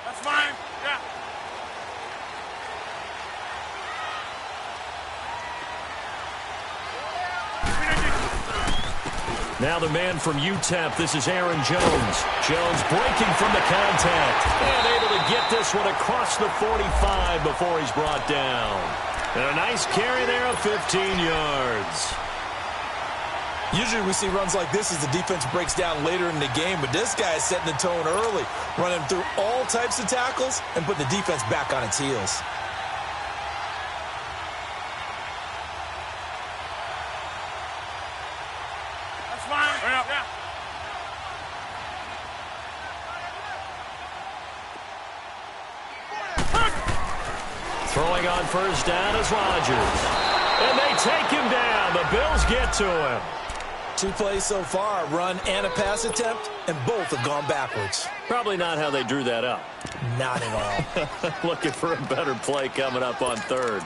That's mine. Yeah. Now the man from UTEP, this is Aaron Jones. Jones breaking from the contact and able to get this one across the 45 before he's brought down. And a nice carry there of 15 yards. Usually we see runs like this as the defense breaks down later in the game, but this guy is setting the tone early, running through all types of tackles and putting the defense back on its heels. That's mine. Yeah. Throwing on first down is Rodgers. And they take him down. The Bills get to him. 2 plays so far, a run and a pass attempt, and both have gone backwards. Probably not how they drew that up. Not at all. Looking for a better play coming up on third.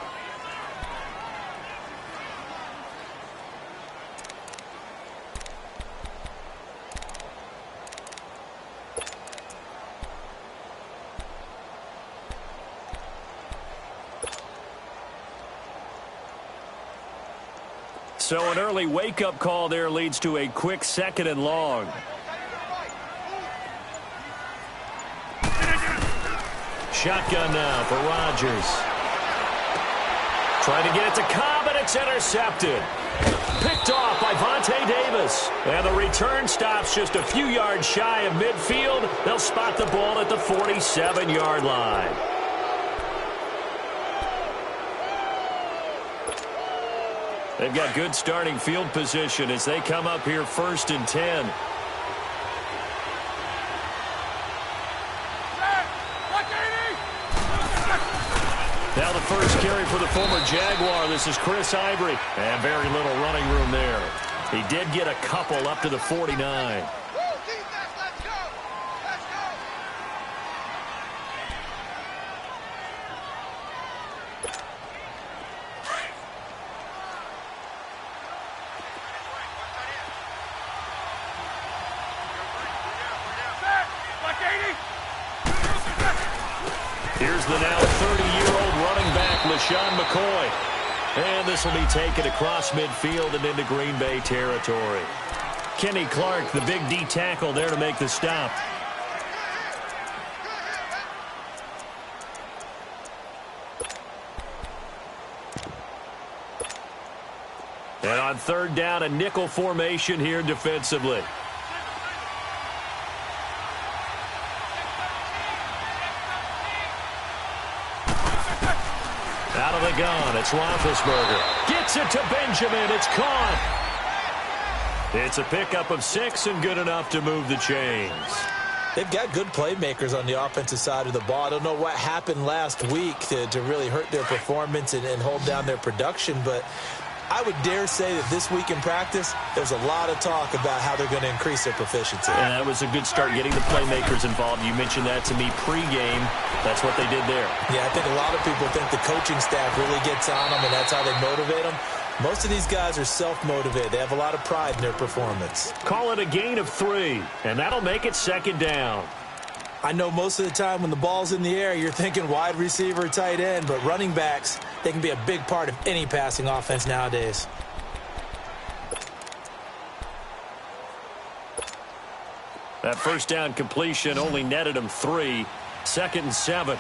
So an early wake-up call there leads to a quick 2nd and long. Shotgun now for Rodgers. Trying to get it to Cobb, and it's intercepted. Picked off by Vontae Davis. And the return stops just a few yards shy of midfield. They'll spot the ball at the 47-yard line. They've got good starting field position as they come up here 1st and 10. Now the first carry for the former Jaguar. This is Chris Ivory. And very little running room there. He did get a couple up to the 49. Here's the now 30-year-old running back, LaShawn McCoy. And this will be taken across midfield and into Green Bay territory. Kenny Clark, the big D tackle there to make the stop. And on 3rd down, a nickel formation here defensively. Out of the gun, it's Roethlisberger. Gets it to Benjamin. It's caught. It's a pickup of 6 and good enough to move the chains. They've got good playmakers on the offensive side of the ball. I don't know what happened last week to really hurt their performance and hold down their production, but I would dare say that this week in practice, there's a lot of talk about how they're going to increase their proficiency. And that was a good start getting the playmakers involved. You mentioned that to me pregame. That's what they did there. Yeah, I think a lot of people think the coaching staff really gets on them, and that's how they motivate them. Most of these guys are self-motivated. They have a lot of pride in their performance. Call it a gain of 3, and that'll make it 2nd down. I know most of the time when the ball's in the air, you're thinking wide receiver, tight end, but running backs, they can be a big part of any passing offense nowadays. That first down completion only netted him 3. 2nd and 7.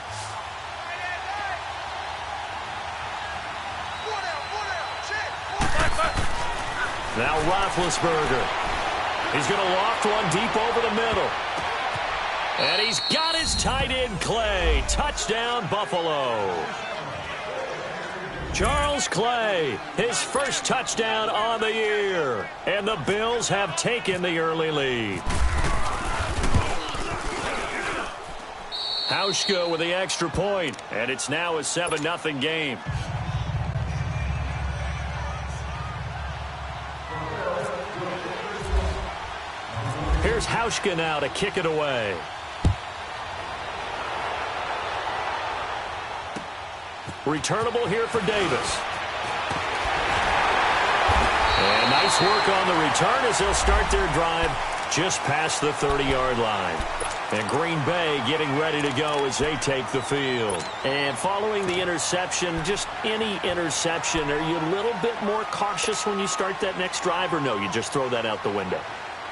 Now Roethlisberger. He's going to loft one deep over the middle. And he's got his tight end, Clay. Touchdown, Buffalo. Charles Clay, his first touchdown on the year. And the Bills have taken the early lead. Hauschka with the extra point, and it's now a 7-0 game. Here's Hauschka now to kick it away. Returnable here for Davis. And nice work on the return as they'll start their drive just past the 30-yard line. And Green Bay getting ready to go as they take the field. And following the interception, just any interception, are you a little bit more cautious when you start that next drive, or no, you just throw that out the window?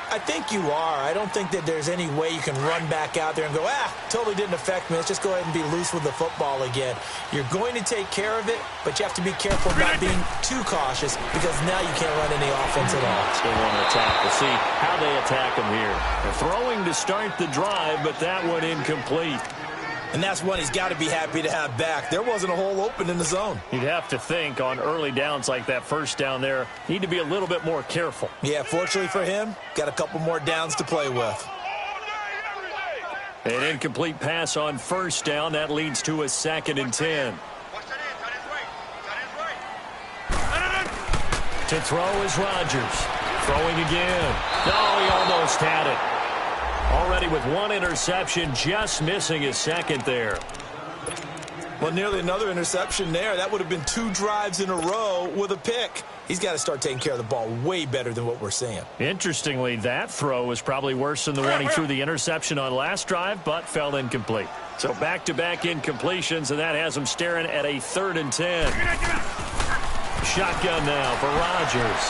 I think you are. I don't think that there's any way you can run back out there and go, totally didn't affect me. Let's just go ahead and be loose with the football again. You're going to take care of it, but you have to be careful about being too cautious because now you can't run any offense at all. They want to attack. We'll see how they attack them here. They're throwing to start the drive, but that one incomplete. And that's one he's got to be happy to have back. There wasn't a hole open in the zone. You'd have to think on early downs like that first down there, need to be a little bit more careful. Yeah, fortunately for him, got a couple more downs to play with. An incomplete pass on first down. That leads to a 2nd and 10. To throw is Rodgers. Throwing again. No, he almost had it. Already with one interception, just missing his 2nd there. Well, nearly another interception there. That would have been 2 drives in a row with a pick. He's got to start taking care of the ball way better than what we're seeing. Interestingly, that throw was probably worse than the one he threw the interception on last drive, but fell incomplete. So back-to-back incompletions, and that has him staring at a 3rd and 10. Shotgun now for Rodgers.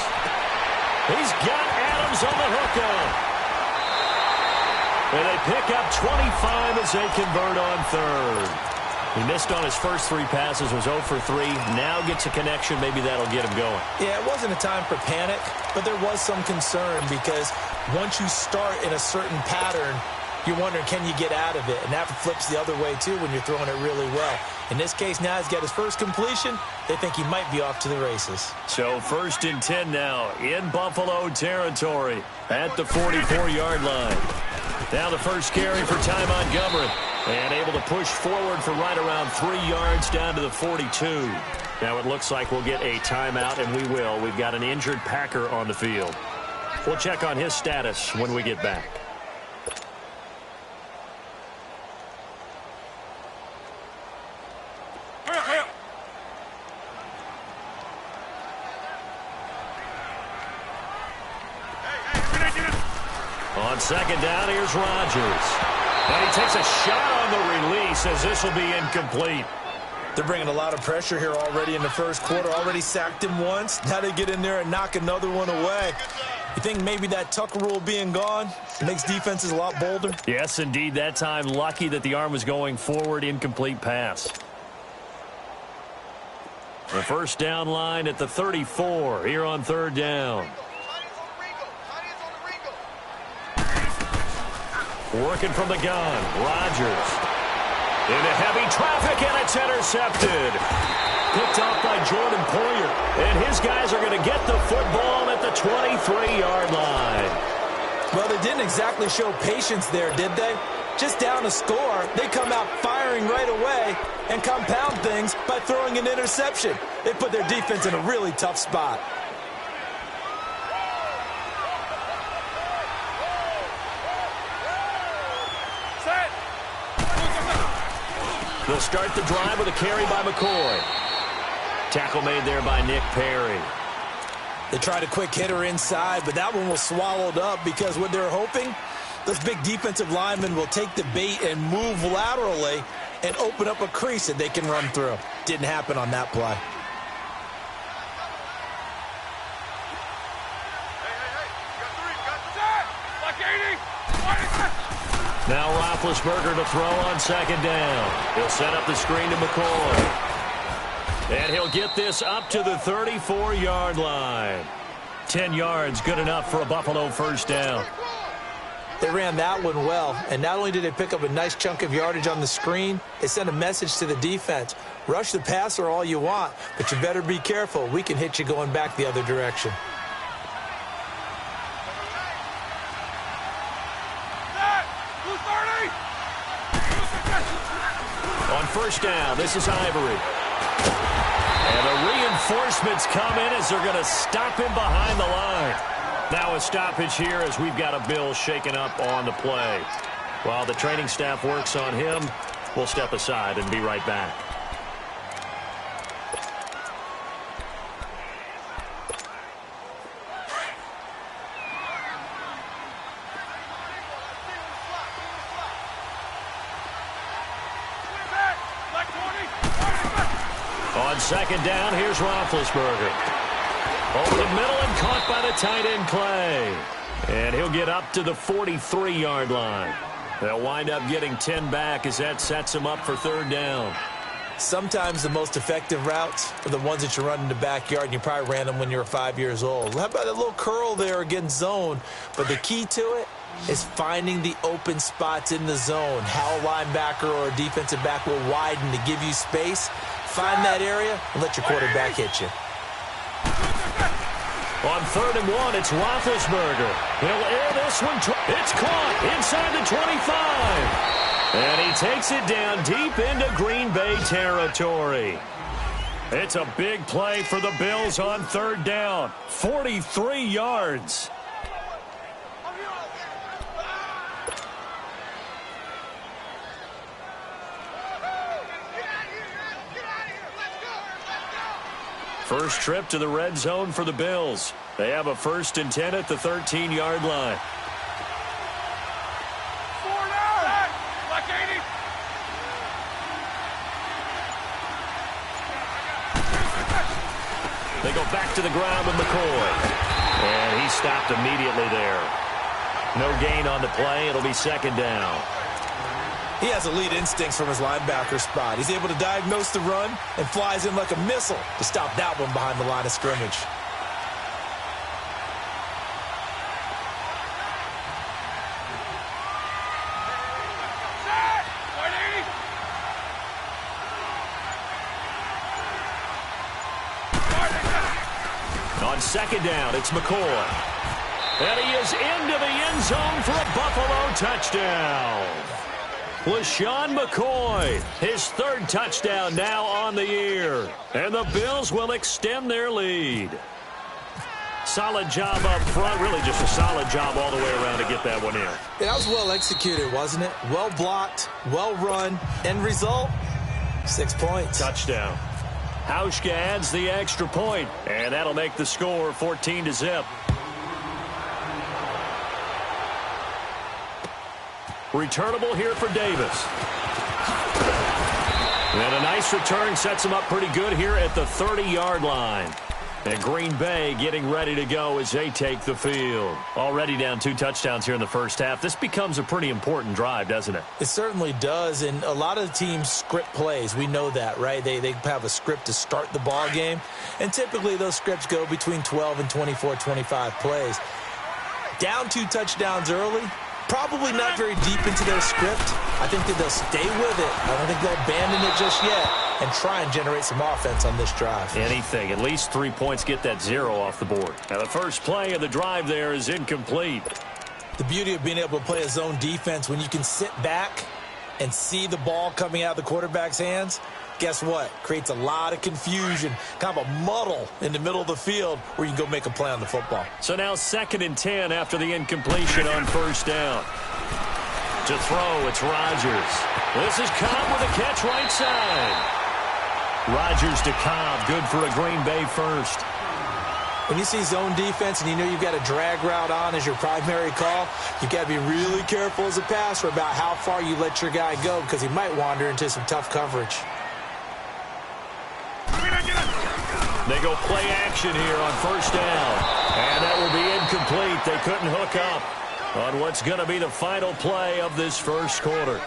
He's got Adams on the hookup. And they pick up 25 as they convert on 3rd. He missed on his first 3 passes, was 0 for 3. Now gets a connection. Maybe that'll get him going. Yeah, it wasn't a time for panic, but there was some concern because once you start in a certain pattern, you're wondering, can you get out of it? And that flips the other way, too, when you're throwing it really well. In this case, now he's got his first completion. They think he might be off to the races. So 1st and 10 now in Buffalo territory at the 44-yard line. Now the first carry for Ty Montgomery. And able to push forward for right around 3 yards down to the 42. Now it looks like we'll get a timeout, and we will. We've got an injured Packer on the field. We'll check on his status when we get back. On 2nd down, here's Rodgers. And he takes a shot on the release as this will be incomplete. They're bringing a lot of pressure here already in the first quarter. Already sacked him once. Now they get in there and knock another one away. You think maybe that Tucker rule being gone makes defenses a lot bolder? Yes, indeed. That time, lucky that the arm was going forward. Incomplete pass. The first down line at the 34 here on 3rd down. Working from the gun, Rodgers. Into heavy traffic, and it's intercepted. Picked off by Jordan Poyer. And his guys are going to get the football at the 23-yard line. Well, they didn't exactly show patience there, did they? Just down a score, they come out firing right away and compound things by throwing an interception. They put their defense in a really tough spot. They'll start the drive with a carry by McCoy. Tackle made there by Nick Perry. They tried a quick hitter inside, but that one was swallowed up because what they're hoping, those big defensive linemen will take the bait and move laterally and open up a crease that they can run through. Didn't happen on that play. Now Roethlisberger to throw on 2nd down. He'll set up the screen to McCoy. And he'll get this up to the 34-yard line. 10 yards, good enough for a Buffalo first down. They ran that one well, and not only did they pick up a nice chunk of yardage on the screen, they sent a message to the defense. Rush the passer all you want, but you better be careful. We can hit you going back the other direction. On first down, this is Ivory. And the reinforcements come in as they're going to stop him behind the line. Now a stoppage here as we've got a Bill shaken up on the play. While the training staff works on him, we'll step aside and be right back. On second down, here's Roethlisberger. Over the middle and caught by the tight end Clay. And he'll get up to the 43-yard line. They'll wind up getting 10 back as that sets him up for third down. Sometimes the most effective routes are the ones that you run in the backyard, and you probably ran them when you were 5 years old. How about a little curl there against zone? But the key to it is finding the open spots in the zone. How a linebacker or a defensive back will widen to give you space. Find that area and let your quarterback hit you. On 3rd and 1, it's Roethlisberger. He'll air this one. It's caught inside the 25. And he takes it down deep into Green Bay territory. It's a big play for the Bills on 3rd down. 43 yards. First trip to the red zone for the Bills. They have a 1st and 10 at the 13-yard line. They go back to the ground with McCoy. And he stopped immediately there. No gain on the play. It'll be 2nd down. He has elite instincts from his linebacker spot. He's able to diagnose the run and flies in like a missile to stop that one behind the line of scrimmage. On 2nd down, it's McCoy. And he is into the end zone for a Buffalo touchdown. LaShawn McCoy, his 3rd touchdown now on the year. And the Bills will extend their lead. Solid job up front. Really just a solid job all the way around to get that one in. Yeah, that was well executed, wasn't it? Well blocked, well run. End result, 6 points. Touchdown. Hauschka adds the extra point, and that'll make the score 14-0. Returnable here for Davis. And a nice return sets him up pretty good here at the 30-yard line. And Green Bay getting ready to go as they take the field. Already down 2 touchdowns here in the first half. This becomes a pretty important drive, doesn't it? It certainly does, and a lot of the teams script plays. We know that, right? They have a script to start the ball game, and typically those scripts go between 12 and 24, 25 plays. Down 2 touchdowns early, probably not very deep into their script. I think that they'll stay with it. I don't think they'll abandon it just yet and try and generate some offense on this drive. Anything. At least 3 points, get that 0 off the board. Now, the first play of the drive there is incomplete. The beauty of being able to play a zone defense when you can sit back and see the ball coming out of the quarterback's hands, guess what? Creates a lot of confusion, kind of a muddle in the middle of the field where you can go make a play on the football. So now 2nd and 10 after the incompletion on 1st down. To throw, it's Rodgers. This is Cobb with a catch right side. Rodgers to Cobb, good for a Green Bay first. When you see zone defense and you know you've got a drag route on as your primary call, you've got to be really careful as a passer about how far you let your guy go because he might wander into some tough coverage. They go play action here on 1st down. And that will be incomplete. They couldn't hook up on what's going to be the final play of this first quarter.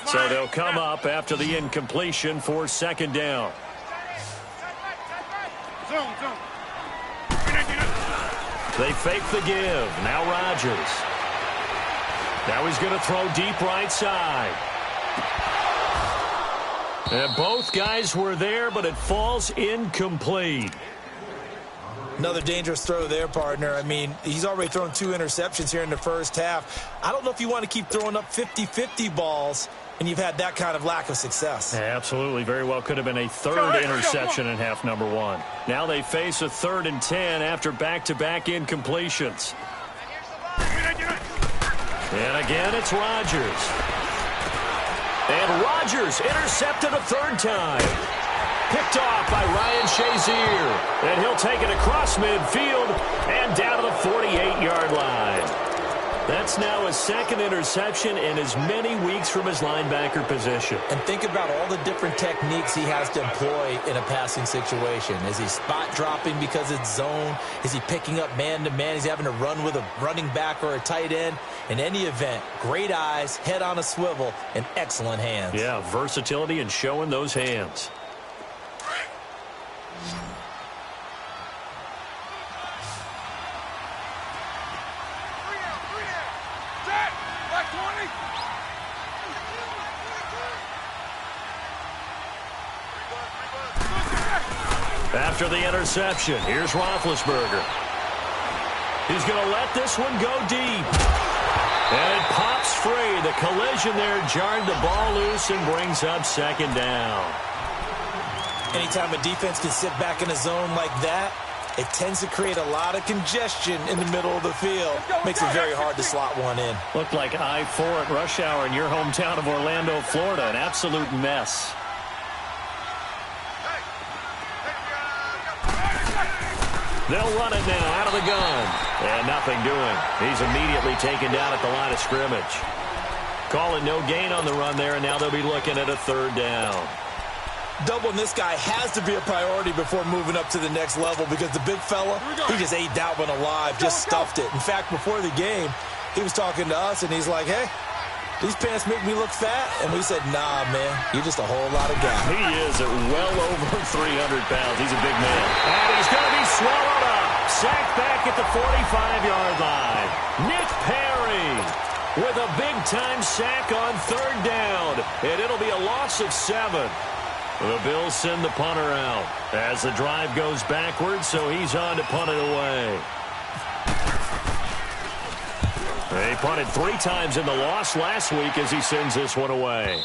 So they'll come up after the incompletion for 2nd down. They fake the give. Now Rodgers. Now he's going to throw deep right side. And both guys were there, but it falls incomplete. Another dangerous throw there, partner. I mean, he's already thrown 2 interceptions here in the first half. I don't know if you want to keep throwing up 50-50 balls and you've had that kind of lack of success. Yeah, absolutely. Very well could have been a 3rd interception in half number 1. Now they face a 3rd and 10 after back-to-back incompletions. And again, it's Rodgers. And Rodgers intercepted a 3rd time. Picked off by Ryan Shazier. And he'll take it across midfield and down to the 48-yard line. That's now his second interception in as many weeks from his linebacker position. And think about all the different techniques he has to employ in a passing situation. Is he spot dropping because it's zone? Is he picking up man-to-man? Is he having to run with a running back or a tight end? In any event, great eyes, head on a swivel, and excellent hands. Yeah, versatility and showing those hands. After the interception, here's Roethlisberger. He's going to let this one go deep. And it pops free. The collision there jarred the ball loose and brings up second down. Anytime a defense can sit back in a zone like that, it tends to create a lot of congestion in the middle of the field. Makes it very hard to slot one in. Looked like I-4 at rush hour in your hometown of Orlando, Florida. An absolute mess. They'll run it now out of the gun. And nothing doing. He's immediately taken down at the line of scrimmage. Calling no gain on the run there, and now they'll be looking at a third down. Doubling this guy has to be a priority before moving up to the next level because the big fella, he just ate that one alive, just stuffed it. In fact, before the game, he was talking to us, and he's like, hey, these pants make me look fat. And we said, nah, man, you're just a whole lot of guy. He is at well over 300 pounds. He's a big man. And he's going to be swallowed up. Sacked back at the 45-yard line. Nick Perry with a big-time sack on third down. And it'll be a loss of 7. The Bills send the punter out as the drive goes backwards, so he's on to punt it away. They punted 3 times in the loss last week as he sends this one away.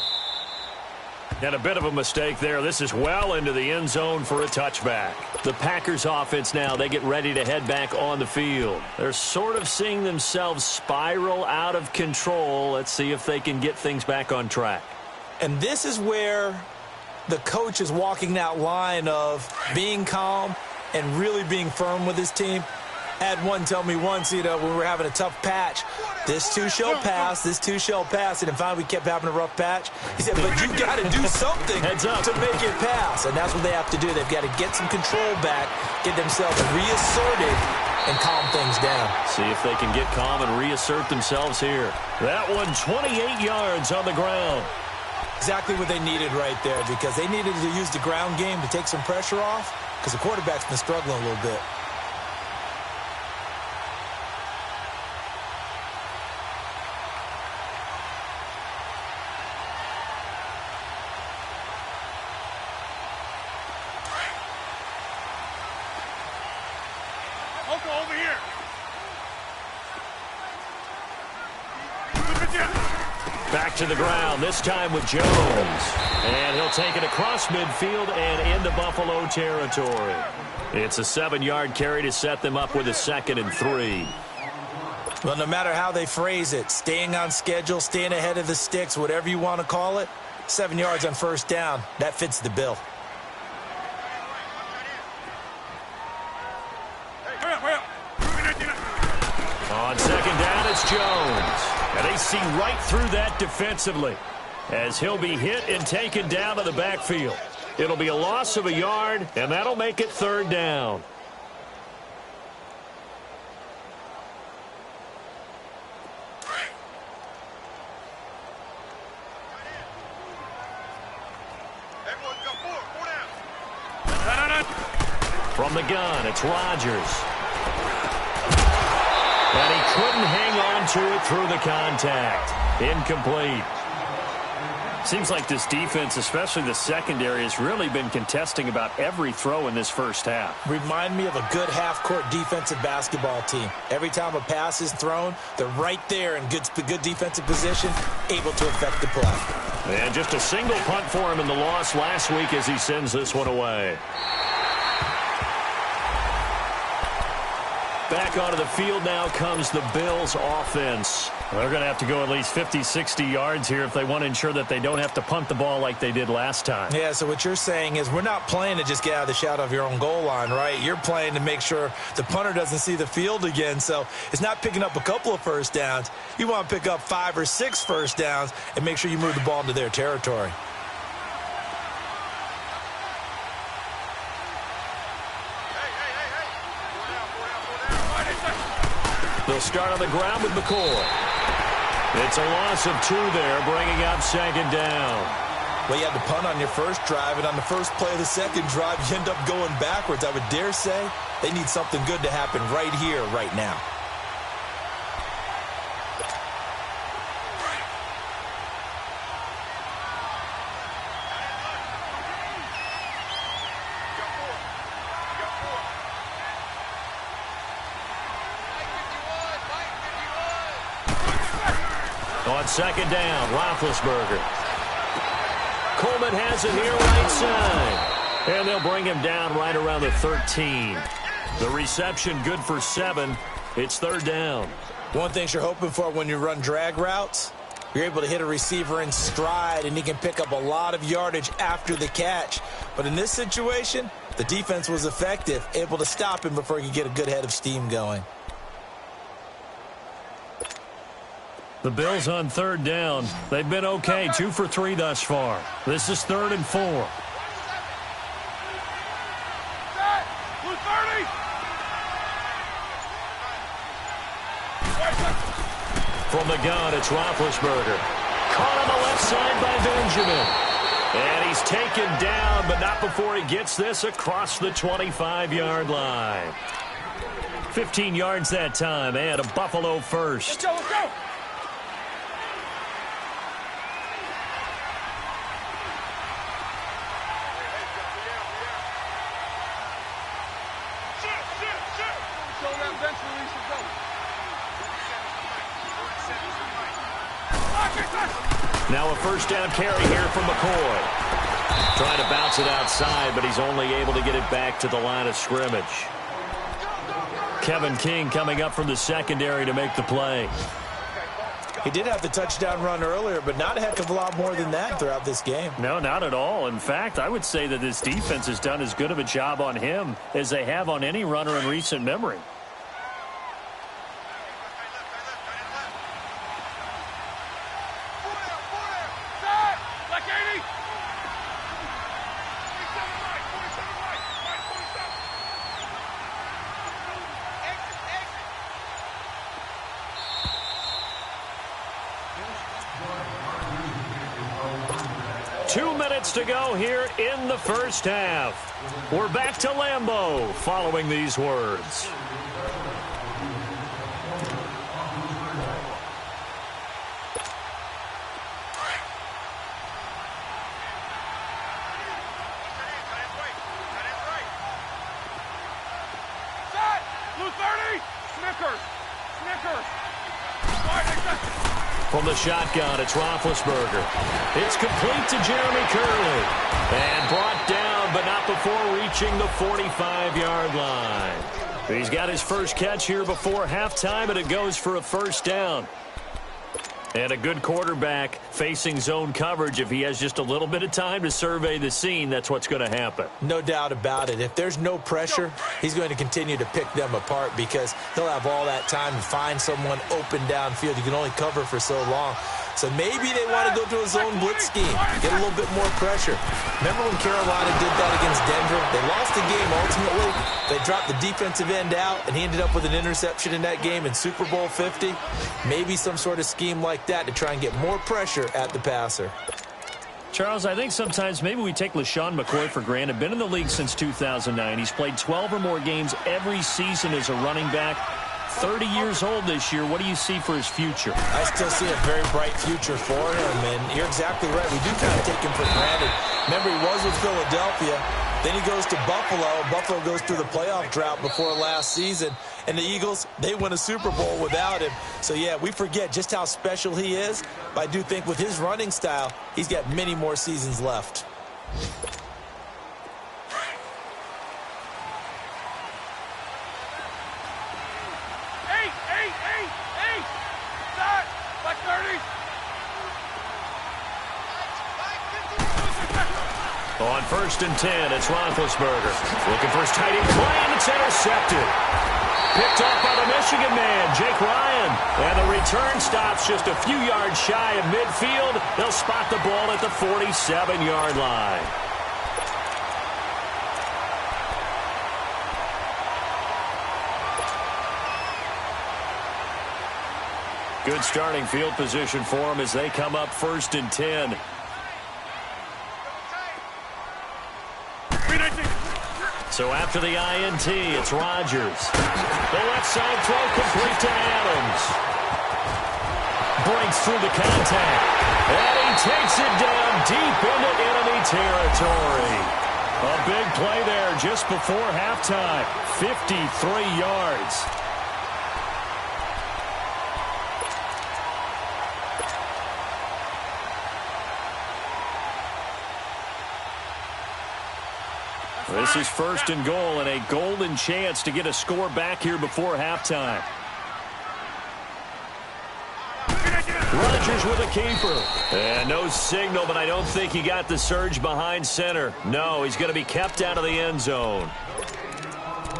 And a bit of a mistake there. This is well into the end zone for a touchback. The Packers offense now, they get ready to head back on the field. They're sort of seeing themselves spiral out of control. Let's see if they can get things back on track. And this is where the coach is walking that line of being calm and really being firm with his team. Had one tell me once, when we were having a tough patch, this too shall pass, this too shall pass. And finally we kept having a rough patch. He said, but you got to do something to make it pass. And that's what they have to do. They've got to get some control back, get themselves reasserted, and calm things down. See if they can get calm and reassert themselves here. That one, 28 yards on the ground. Exactly what they needed right there, because they needed to use the ground game to take some pressure off, because the quarterback's been struggling a little bit. Over here. Back to the ground, this time with Jones. And he'll take it across midfield and into Buffalo territory. It's a 7-yard carry to set them up with a 2nd and 3. Well, no matter how they phrase it, staying on schedule, staying ahead of the sticks, whatever you want to call it, 7 yards on first down, that fits the bill. On second down, it's Jones. And they see right through that defensively as he'll be hit and taken down to the backfield. It'll be a loss of a yard, and that'll make it third down. From the gun, it's Rodgers. And he couldn't hang on to it through the contact. Incomplete. Seems like this defense, especially the secondary, has really been contesting about every throw in this first half. Remind me of a good half-court defensive basketball team. Every time a pass is thrown, they're right there in good defensive position, able to affect the play. And just a single punt for him in the loss last week as he sends this one away. Back onto the field now comes the Bills offense. They're going to have to go at least 50, 60 yards here if they want to ensure that they don't have to punt the ball like they did last time. Yeah, so what you're saying is we're not playing to just get out of the shadow of your own goal line, right? You're playing to make sure the punter doesn't see the field again. So it's not picking up a couple of first downs. You want to pick up 5 or 6 first downs and make sure you move the ball into their territory. They'll start on the ground with McCoy. It's a loss of 2 there, bringing up second down. Well, you had to punt on your first drive, and on the first play of the second drive, you end up going backwards. I would dare say they need something good to happen right here, right now. On second down, Roethlisberger. Coleman has it here right side. And they'll bring him down right around the 13. The reception good for 7. It's third down. One thing you're hoping for when you run drag routes, you're able to hit a receiver in stride, and he can pick up a lot of yardage after the catch. But in this situation, the defense was effective, able to stop him before he could get a good head of steam going. The Bills on third down. They've been okay, 2 for 3 thus far. This is 3rd and 4. From the gun, it's Roethlisberger. Caught on the left side by Benjamin. And he's taken down, but not before he gets this across the 25-yard line. 15 yards that time, and a Buffalo first. Let's go. Now a first down carry here from McCoy. Trying to bounce it outside, but he's only able to get it back to the line of scrimmage. Kevin King coming up from the secondary to make the play. He did have the touchdown run earlier, but not a heck of a lot more than that throughout this game. No, not at all. In fact, I would say that this defense has done as good of a job on him as they have on any runner in recent memory. To go here in the first half. We're back to Lambeau following these words. From the shotgun, it's Roethlisberger. It's complete to Jeremy Curley. And brought down, but not before reaching the 45-yard line. He's got his first catch here before halftime, and it goes for a first down. And a good quarterback facing zone coverage. If he has just a little bit of time to survey the scene, that's what's going to happen. No doubt about it. If there's no pressure, he's going to continue to pick them apart because he'll have all that time to find someone open downfield. You can only cover for so long. So maybe they want to go to a zone blitz scheme, get a little bit more pressure. Remember when Carolina did that against Denver? They lost the game ultimately. They dropped the defensive end out, and he ended up with an interception in that game in Super Bowl 50. Maybe some sort of scheme like that to try and get more pressure at the passer. Charles, I think sometimes maybe we take LeSean McCoy for granted. Been in the league since 2009. He's played 12 or more games every season as a running back. 30 years old this year. What do you see for his future? I still see a very bright future for him, and you're exactly right. We do kind of take him for granted. Remember, he was with Philadelphia. Then he goes to Buffalo. Buffalo goes through the playoff drought before last season. And the Eagles, they win a Super Bowl without him. So, yeah, we forget just how special he is. But I do think with his running style, he's got many more seasons left. On 1st and 10, it's Roethlisberger. Looking for his tight end play, and it's intercepted. Picked off by the Michigan man, Jake Ryan. And the return stops just a few yards shy of midfield. They'll spot the ball at the 47-yard line. Good starting field position for them as they come up 1st and 10. So after the INT, it's Rodgers. The left side throw complete to Adams. Breaks through the contact. And he takes it down deep into enemy territory. A big play there just before halftime. 53 yards. This is 1st and goal and a golden chance to get a score back here before halftime. Rodgers with a keeper. And no signal, but I don't think he got the surge behind center. No, he's going to be kept out of the end zone.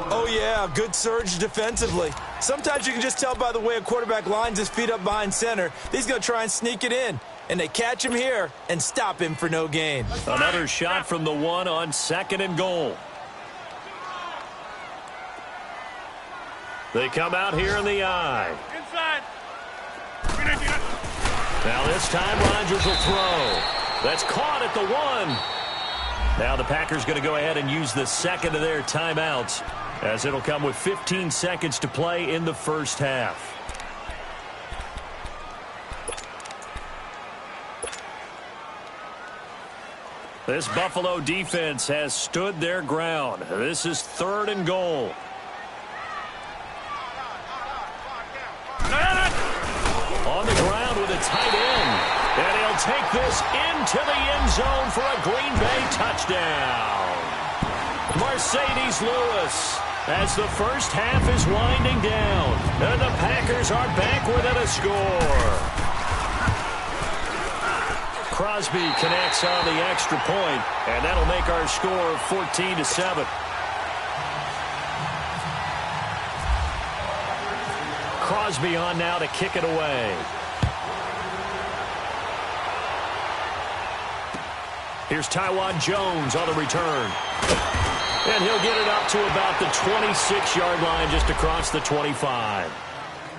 Oh, yeah, good surge defensively. Sometimes you can just tell by the way a quarterback lines his feet up behind center. He's going to try and sneak it in. And they catch him here and stop him for no gain. Another shot from the 1 on 2nd and goal. They come out here in the eye. Inside. Now this time Rodgers will throw. That's caught at the 1. Now the Packers going to go ahead and use the second of their timeouts, as it'll come with 15 seconds to play in the first half. This Buffalo defense has stood their ground. This is 3rd and goal. On the ground with a tight end. And he'll take this into the end zone for a Green Bay touchdown. Mercedes Lewis, as the first half is winding down. And the Packers are back within a score. Crosby connects on the extra point, and that'll make our score 14-7. Crosby on now to kick it away. Here's Taiwan Jones on the return. And he'll get it up to about the 26-yard line, just across the 25.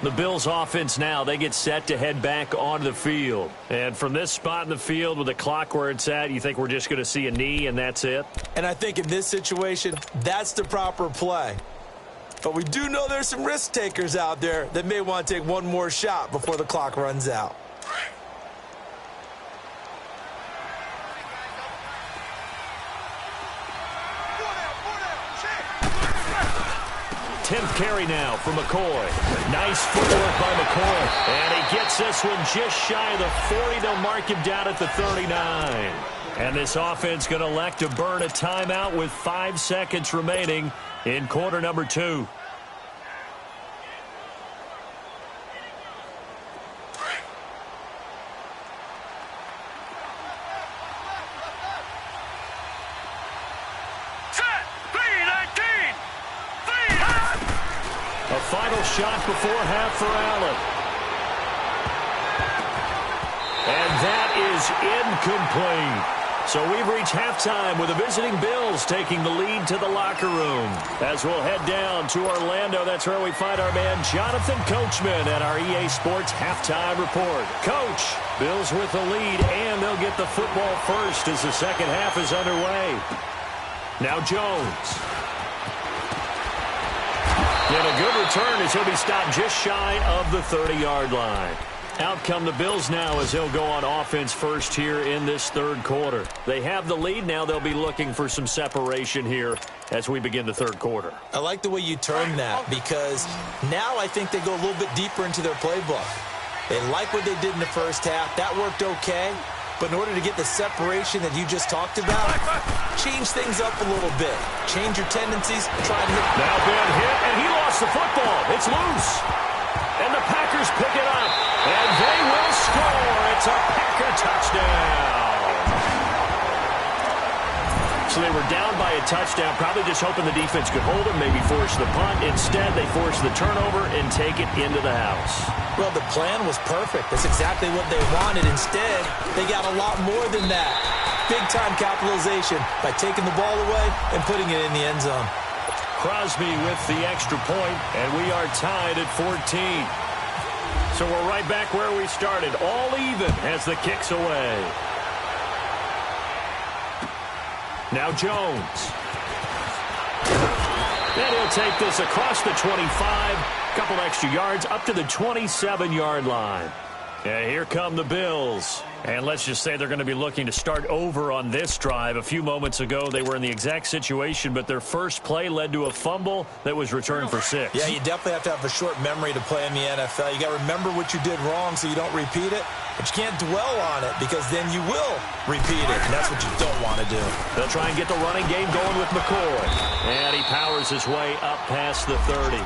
The Bills offense now, they get set to head back onto the field. And from this spot in the field with the clock where it's at, you think we're just going to see a knee and that's it? And I think in this situation, that's the proper play. But we do know there's some risk takers out there that may want to take one more shot before the clock runs out. 10th carry now for McCoy. Nice footwork by McCoy. And he gets this one just shy of the 40. They'll mark him down at the 39. And this offense going to elect to burn a timeout with 5 seconds remaining in quarter number 2. Final shot before half for Allen. And that is incomplete. So we've reached halftime with the visiting Bills taking the lead to the locker room. As we'll head down to Orlando, that's where we find our man Jonathan Coachman at our EA Sports Halftime Report. Coach, Bills with the lead, and they'll get the football first as the second half is underway. Now Jones. And a good return as he'll be stopped just shy of the 30-yard line. Out come the Bills now as they'll go on offense first here in this third quarter. They have the lead. Now they'll be looking for some separation here as we begin the third quarter. I like the way you term that because now I think they go a little bit deeper into their playbook. They like what they did in the first half. That worked okay. But in order to get the separation that you just talked about, change things up a little bit. Change your tendencies. Try and hit. Now bad hit, and he lost the football. It's loose. And the Packers pick it up. And they will score. It's a Packer touchdown. So they were down by a touchdown, probably just hoping the defense could hold them, maybe force the punt. Instead, they force the turnover and take it into the house. Well, the plan was perfect. That's exactly what they wanted. Instead, they got a lot more than that. Big-time capitalization by taking the ball away and putting it in the end zone. Crosby with the extra point, and we are tied at 14. So we're right back where we started, all even as the kick's away. Now Jones. And he'll take this across the 25. Couple extra yards up to the 27-yard line. And here come the Bills. And let's just say they're going to be looking to start over on this drive. A few moments ago, they were in the exact situation, but their first play led to a fumble that was returned for 6. Yeah, you definitely have to have a short memory to play in the NFL. You got to remember what you did wrong so you don't repeat it. But you can't dwell on it because then you will repeat it, and that's what you don't want to do. They'll try and get the running game going with McCoy. And he powers his way up past the 30.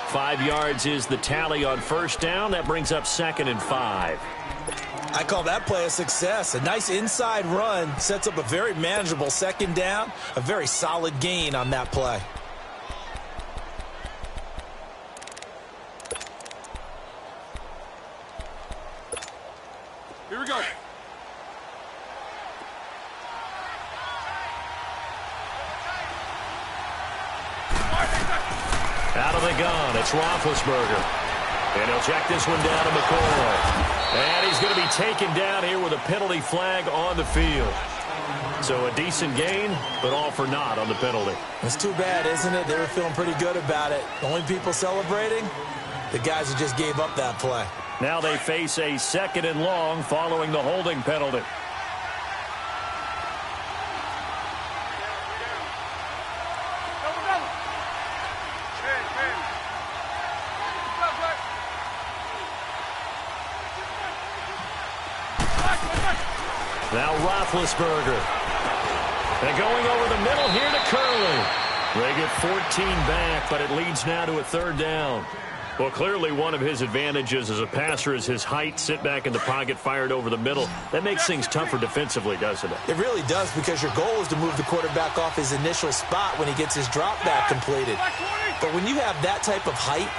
5 yards is the tally on first down. That brings up 2nd and 5. I call that play a success. A nice inside run sets up a very manageable 2nd down. A very solid gain on that play. Here we go. Out of the gun, it's Roethlisberger. And he'll check this one down to McCoy. And he's going to be taken down here with a penalty flag on the field. So a decent gain, but all for naught on the penalty. It's too bad, isn't it? They were feeling pretty good about it. The only people celebrating, the guys who just gave up that play. Now they face a 2nd and long following the holding penalty. Now Roethlisberger. And going over the middle here to Curley. They get 14 back, but it leads now to a 3rd down. Well, clearly one of his advantages as a passer is his height. Sit back in the pocket, fired over the middle. That makes things tougher defensively, doesn't it? It really does, because your goal is to move the quarterback off his initial spot when he gets his drop back completed. But when you have that type of height,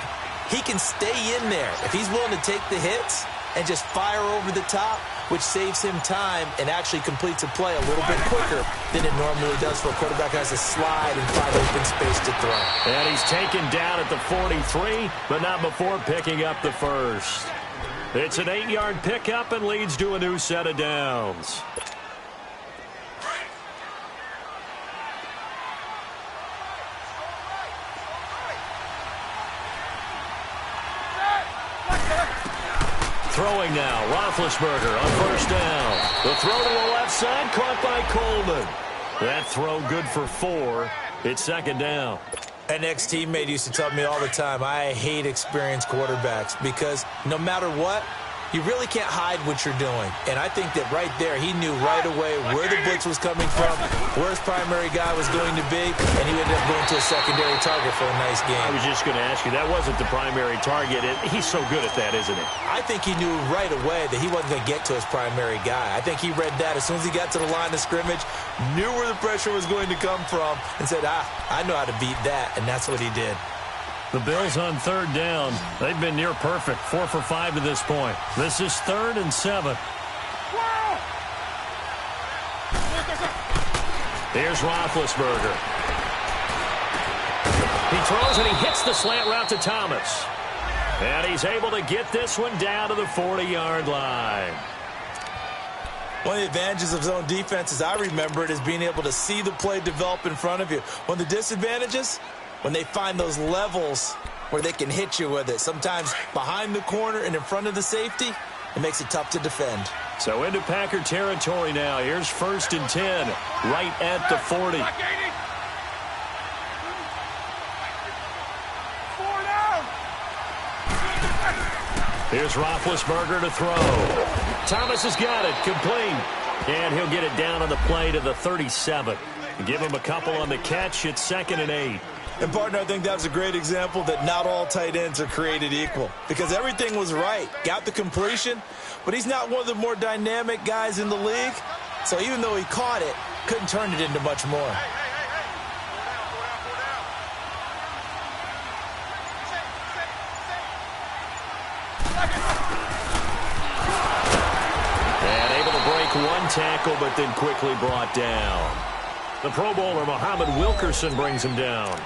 he can stay in there. If he's willing to take the hits and just fire over the top, which saves him time and actually completes a play a little bit quicker than it normally does for a quarterback who has to slide and find open space to throw. And he's taken down at the 43, but not before picking up the first. It's an 8-yard pickup and leads to a new set of downs. Throwing now, Roethlisberger on first down. The throw to the left side, caught by Coleman. That throw good for 4. It's 2nd down. An ex-teammate used to tell me all the time, I hate experienced quarterbacks because no matter what, you really can't hide what you're doing. And I think that right there, he knew right away where the blitz was coming from, where his primary guy was going to be, and he ended up going to a secondary target for a nice game. I was just going to ask you, that wasn't the primary target. He's so good at that, isn't he? I think he knew right away that he wasn't going to get to his primary guy. I think he read that as soon as he got to the line of scrimmage, knew where the pressure was going to come from, and said, I know how to beat that, and that's what he did. The Bills on 3rd down. They've been near perfect, 4 for 5 to this point. This is 3rd and 7. Here's Roethlisberger. He throws and he hits the slant route to Thomas. And he's able to get this one down to the 40-yard line. One of the advantages of zone defense, as I remember it, is being able to see the play develop in front of you. One of the disadvantages, when they find those levels where they can hit you with it. Sometimes behind the corner and in front of the safety, it makes it tough to defend. So into Packer territory now. Here's 1st and 10, right at the 40. Here's Roethlisberger to throw. Thomas has got it, complete. And he'll get it down on the play to the 37. Give him a couple on the catch. It's 2nd and 8. And, partner, I think that was a great example that not all tight ends are created equal. Because everything was right. Got the completion, but he's not one of the more dynamic guys in the league. So even though he caught it, couldn't turn it into much more. And able to break one tackle, but then quickly brought down. The Pro Bowler, Muhammad Wilkerson, brings him down.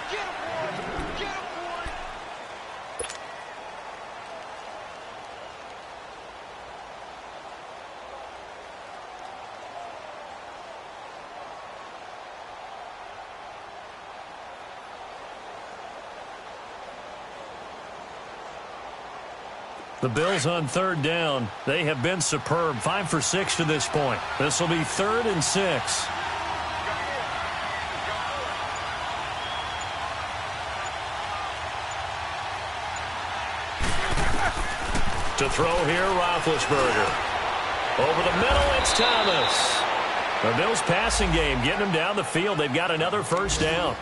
The Bills on third down. They have been superb. 5 for 6 to this point. This will be 3rd and 6. To throw here, Roethlisberger. Over the middle, it's Thomas. The Bills passing game, getting them down the field. They've got another first down.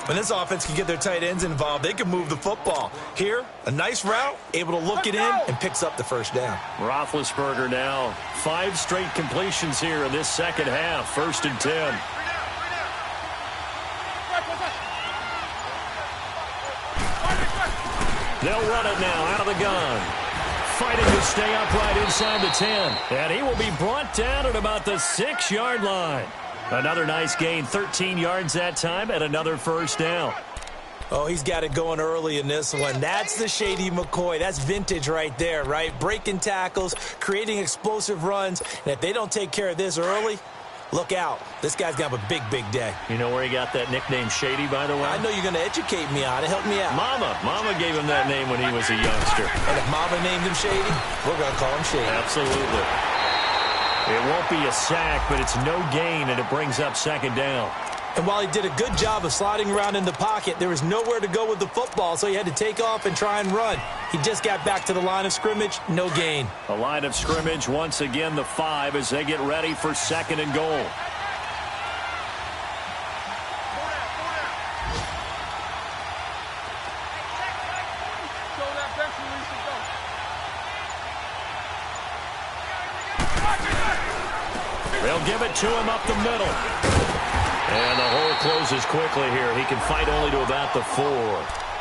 When this offense can get their tight ends involved, they can move the football. Here, a nice route, able to look it in, and picks up the first down. Roethlisberger now. 5 straight completions here in this second half. 1st and 10. They'll run it now out of the gun. Fighting to stay upright inside the 10. And he will be brought down at about the 6-yard line. Another nice gain, 13 yards that time, and another first down. Oh, he's got it going early in this one. That's the Shady McCoy. That's vintage right there, right? Breaking tackles, creating explosive runs. And if they don't take care of this early, look out. This guy's going to have a big, big day. You know where he got that nickname Shady, by the way? I know you're going to educate me on it. Help me out. Mama gave him that name when he was a youngster. And if Mama named him Shady, we're going to call him Shady. Absolutely. It won't be a sack, but it's no gain, and it brings up 2nd down. And while he did a good job of sliding around in the pocket, there was nowhere to go with the football, so he had to take off and try and run. He just got back to the line of scrimmage, no gain. The line of scrimmage, once again, the 5 as they get ready for 2nd and goal. They'll give it to him up the middle. And the hole closes quickly here. He can fight only to about the 4.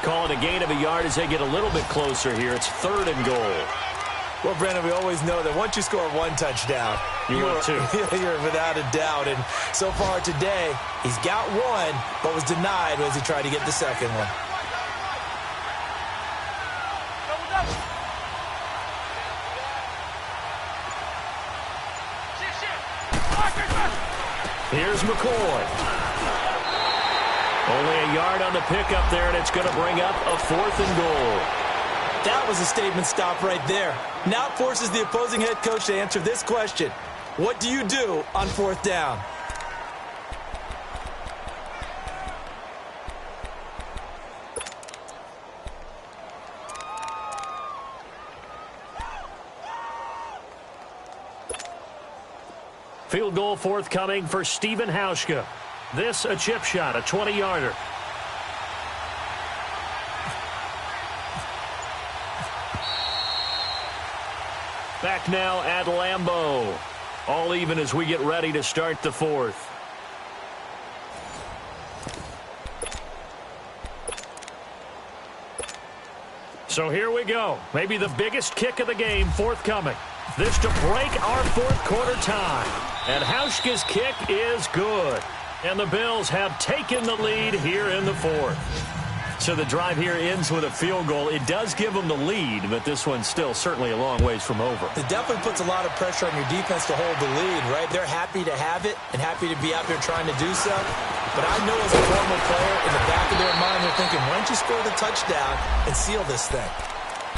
Call it a gain of a yard as they get a little bit closer here. It's 3rd and goal. Well, Brandon, we always know that once you score 1 touchdown, you're 2. You're without a doubt. And so far today, he's got 1, but was denied as he tried to get the second one. Here's McCoy. Only a yard on the pickup there, and it's going to bring up a 4th and goal. That was a statement stop right there. Now it forces the opposing head coach to answer this question. What do you do on 4th down? Field goal forthcoming for Stephen Hauschka. This a chip shot, a 20-yarder. Back now at Lambeau. All even as we get ready to start the 4th. So here we go. Maybe the biggest kick of the game forthcoming. This to break our 4th quarter tie. And Hauschka's kick is good. And the Bills have taken the lead here in the 4th. So the drive here ends with a field goal. It does give them the lead, but this one's still certainly a long ways from over. It definitely puts a lot of pressure on your defense to hold the lead, right? They're happy to have it and happy to be out there trying to do so. But I know as a former player, in the back of their mind, they're thinking, why don't you score the touchdown and seal this thing?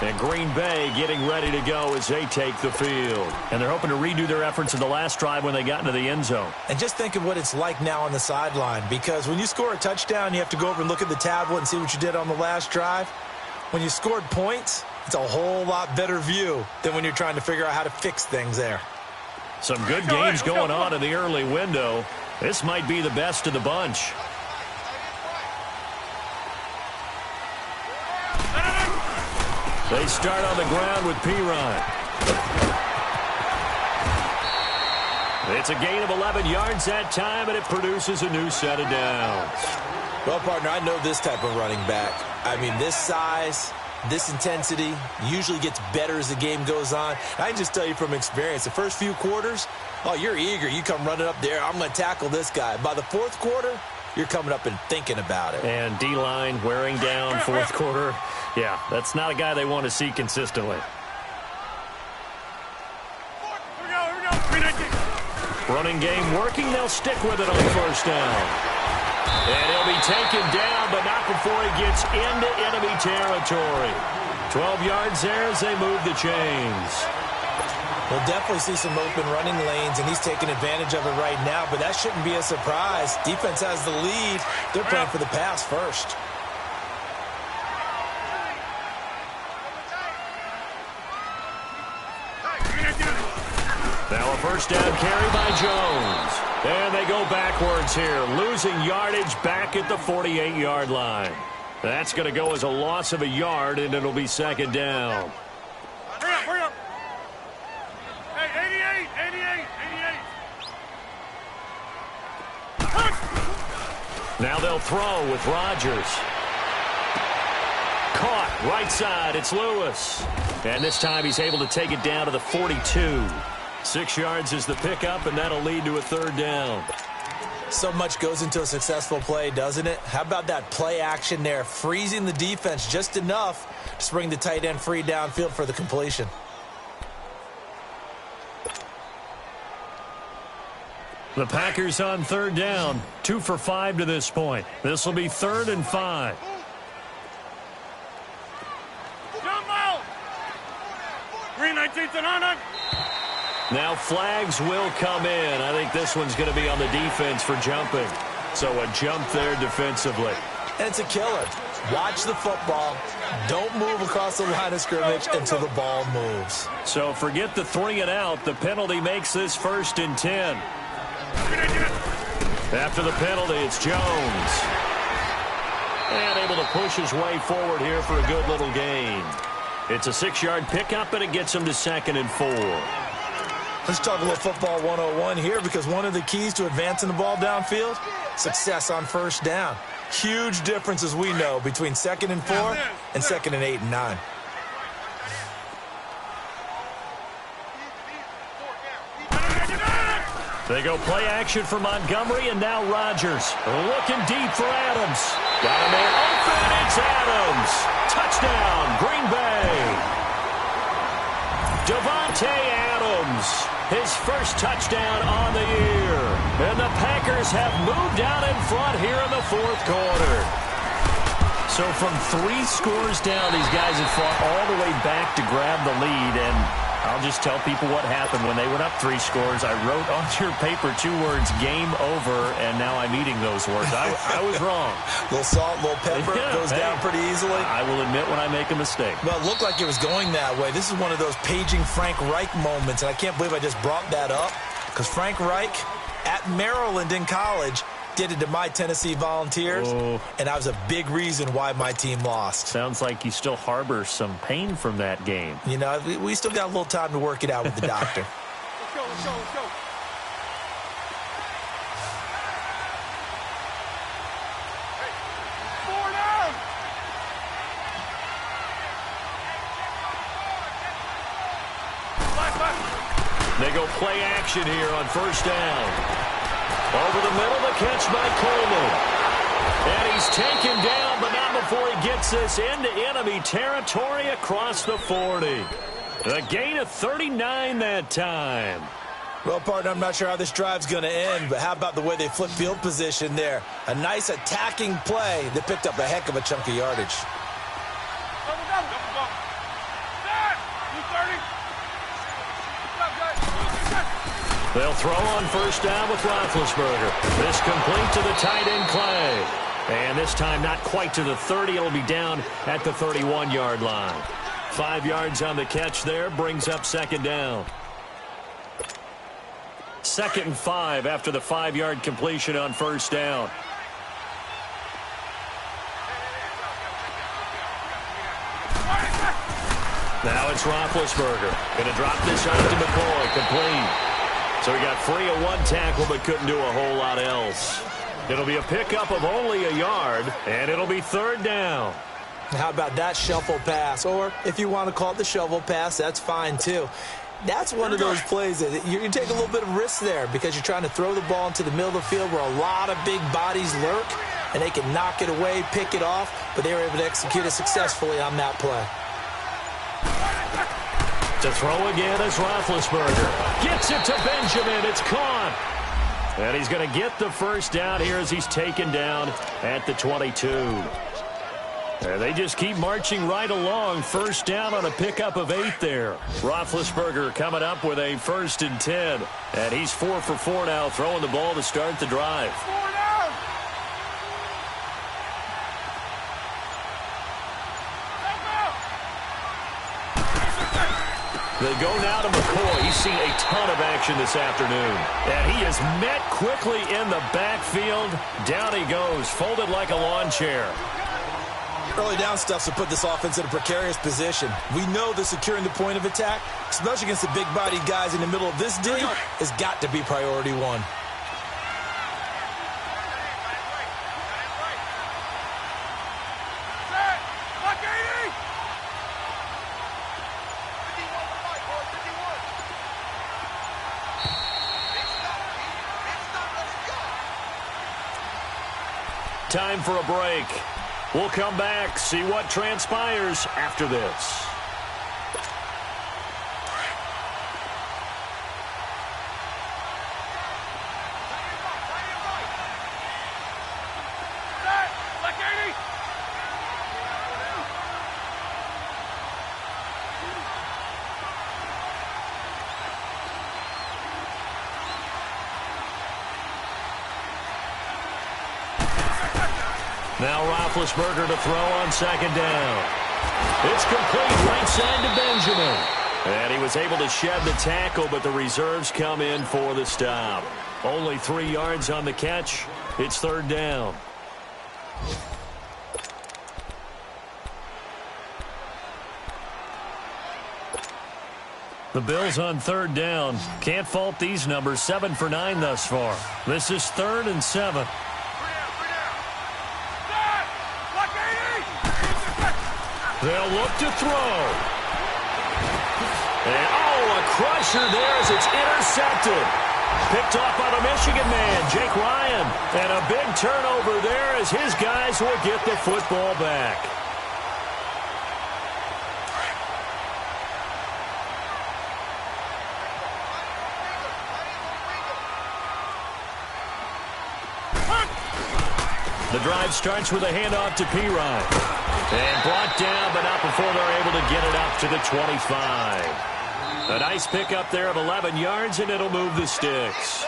And Green Bay getting ready to go as they take the field. And they're hoping to redo their efforts in the last drive when they got into the end zone. And just think of what it's like now on the sideline, because when you score a touchdown, you have to go over and look at the tablet and see what you did on the last drive. When you scored points, it's a whole lot better view than when you're trying to figure out how to fix things there. Some good games going on in the early window. This might be the best of the bunch. They start on the ground with Pirine. It's a gain of 11 yards that time, and it produces a new set of downs. Well, partner, I know this type of running back. I mean, this size, this intensity usually gets better as the game goes on. I can just tell you from experience, the first few quarters, oh, you're eager. You come running up there, I'm going to tackle this guy. By the fourth quarter, you're coming up and thinking about it. And D-line wearing down fourth quarter. Yeah, that's not a guy they want to see consistently. Running game working. They'll stick with it on first down. And he'll be taken down, but not before he gets into enemy territory. 12 yards there as they move the chains. We'll definitely see some open running lanes, and he's taking advantage of it right now, but that shouldn't be a surprise. Defense has the lead. They're playing for the pass first. Now a first down carry by Jones. And they go backwards here, losing yardage back at the 48-yard line. That's going to go as a loss of a yard, and it'll be second down. Hurry up. Hey, 88. Now they'll throw with Rodgers. Caught, right side, it's Lewis. And this time he's able to take it down to the 42. 6 yards is the pickup, and that'll lead to a third down. So much goes into a successful play, doesn't it? How about that play action there, freezing the defense just enough to bring the tight end free downfield for the completion. The Packers on third down, 2 for 5 to this point. This will be 3rd and 5. Jumbo! Green 19th and on it. Now flags will come in. I think this one's going to be on the defense for jumping. So a jump there defensively. And it's a killer. Watch the football. Don't move across the line of scrimmage until the ball moves. So forget the 3 and out. The penalty makes this 1st and 10. After the penalty, it's Jones. And able to push his way forward here for a good little gain. It's a 6-yard pickup, and it gets him to 2nd and 4. Let's talk a little football 101 here, because one of the keys to advancing the ball downfield, success on first down. Huge difference, as we know, between 2nd and 4 and 2nd and 8 and 9. They go play action for Montgomery, and now Rodgers. Looking deep for Adams. Got a man open, it's Adams. Touchdown, Green Bay. Davante Adams, his first touchdown on the year. And the Packers have moved out in front here in the 4th quarter. So from 3 scores down, these guys have fought all the way back to grab the lead, and I'll just tell people what happened when they went up 3 scores. I wrote on your paper 2 words, game over, and now I'm eating those words. I was wrong. A little salt, a little pepper, goes down pretty easily. I will admit when I make a mistake. Well, it looked like it was going that way. This is one of those paging Frank Reich moments, and I can't believe I just brought that up, because Frank Reich at Maryland in college did it to my Tennessee Volunteers, and I was a big reason why my team lost. Sounds like you still harbor some pain from that game. You know, we still got a little time to work it out with the doctor. Let's go. Hey, 4 down. They go play action here on first down. Over the middle, the catch by Coleman. And he's taken down, but not before he gets this into enemy territory across the 40. A gain of 39 that time. Well, partner, I'm not sure how this drive's going to end, but how about the way they flip field position there? A nice attacking play that picked up a heck of a chunk of yardage. They'll throw on first down with Roethlisberger. This complete to the tight end Clay. And this time not quite to the 30. It'll be down at the 31-yard line. 5 yards on the catch there brings up second down. 2nd and 5 after the 5-yard completion on first down. Now it's Roethlisberger. Going to drop this out to McCoy. Complete. So he got free of one tackle but couldn't do a whole lot else. It'll be a pickup of only a yard, and it'll be third down. How about that shuffle pass? Or if you want to call it the shovel pass, that's fine too. That's one of those plays that you take a little bit of risk there because you're trying to throw the ball into the middle of the field where a lot of big bodies lurk, and they can knock it away, pick it off, but they were able to execute it successfully on that play. To throw again is Roethlisberger. Gets it to Benjamin. It's caught. And he's going to get the first down here as he's taken down at the 22. And they just keep marching right along. First down on a pickup of 8 there. Roethlisberger coming up with a 1st and 10. And he's 4 for 4 now, throwing the ball to start the drive. They go now to McCoy. He's seen a ton of action this afternoon. And he is met quickly in the backfield. Down he goes, folded like a lawn chair. Early down stuff to put this offense in a precarious position. We know that securing the point of attack, especially against the big-bodied guys in the middle of this D, has got to be priority one. Time for a break. We'll come back, see what transpires after this. Now Roethlisberger to throw on second down. It's complete right side to Benjamin. And he was able to shed the tackle, but the reserves come in for the stop. Only 3 yards on the catch. It's third down. The Bills on third down. Can't fault these numbers. 7 for 9 thus far. This is 3rd and 7. They'll look to throw. And, a crusher there as it's intercepted. Picked off by the Michigan man, Jake Ryan. And a big turnover there as his guys will get the football back. The drive starts with a handoff to Pirine. And brought down, but not before they're able to get it up to the 25. A nice pickup there of 11 yards, and it'll move the sticks.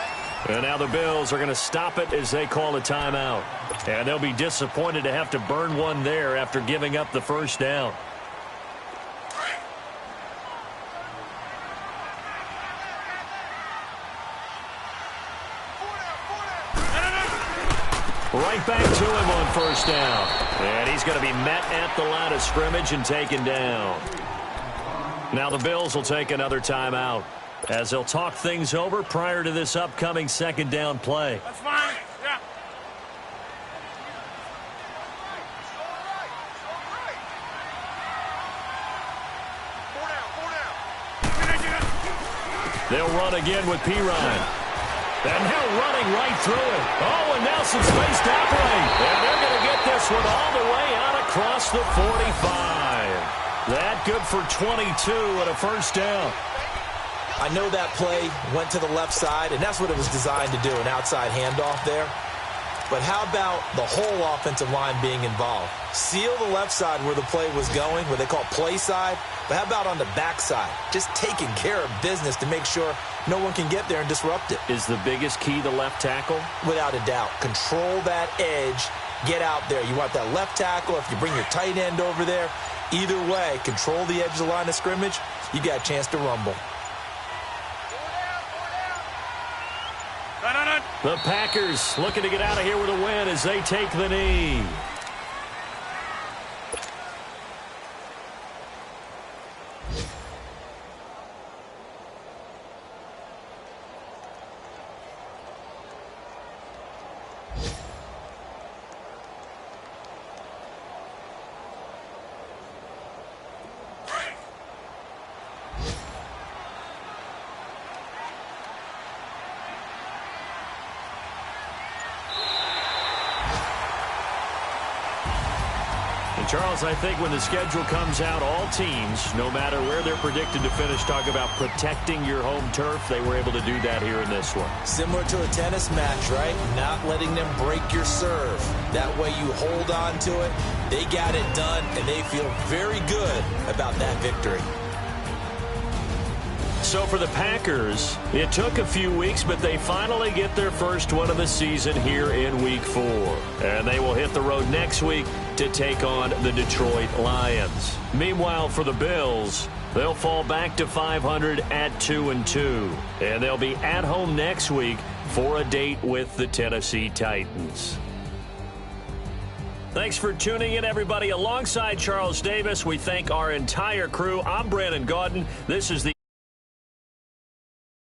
And now the Bills are going to stop it as they call a timeout. And they'll be disappointed to have to burn one there after giving up the first down. Right back to him on first down. And he's going to be met at the line of scrimmage and taken down. Now the Bills will take another timeout as they'll talk things over prior to this upcoming second down play. That's fine. Yeah. They'll run again with Pirine. And now running right through it. Oh, and now some space to operate. And they're going to get this one all the way out across the 45. That good for 22 and a first down. I know that play went to the left side, and that's what it was designed to do, an outside handoff there. But how about the whole offensive line being involved? Seal the left side where the play was going, what they call play side. But how about on the back side? Just taking care of business to make sure no one can get there and disrupt it. Is the biggest key the left tackle? Without a doubt. Control that edge. Get out there. You want that left tackle. If you bring your tight end over there, either way, control the edge of the line of scrimmage, you got a chance to rumble. The Packers looking to get out of here with a win as they take the knee. And Charles, I think when the schedule comes out, all teams, no matter where they're predicted to finish, talk about protecting your home turf. They were able to do that here in this one. Similar to a tennis match, right? Not letting them break your serve. That way you hold on to it. They got it done, and they feel very good about that victory. So for the Packers, it took a few weeks, but they finally get their first one of the season here in Week 4. And they will hit the road next week to take on the Detroit Lions. Meanwhile, for the Bills, they'll fall back to 500 at 2-2. And they'll be at home next week for a date with the Tennessee Titans. Thanks for tuning in, everybody. Alongside Charles Davis, we thank our entire crew. I'm Brandon Gaudin. This is the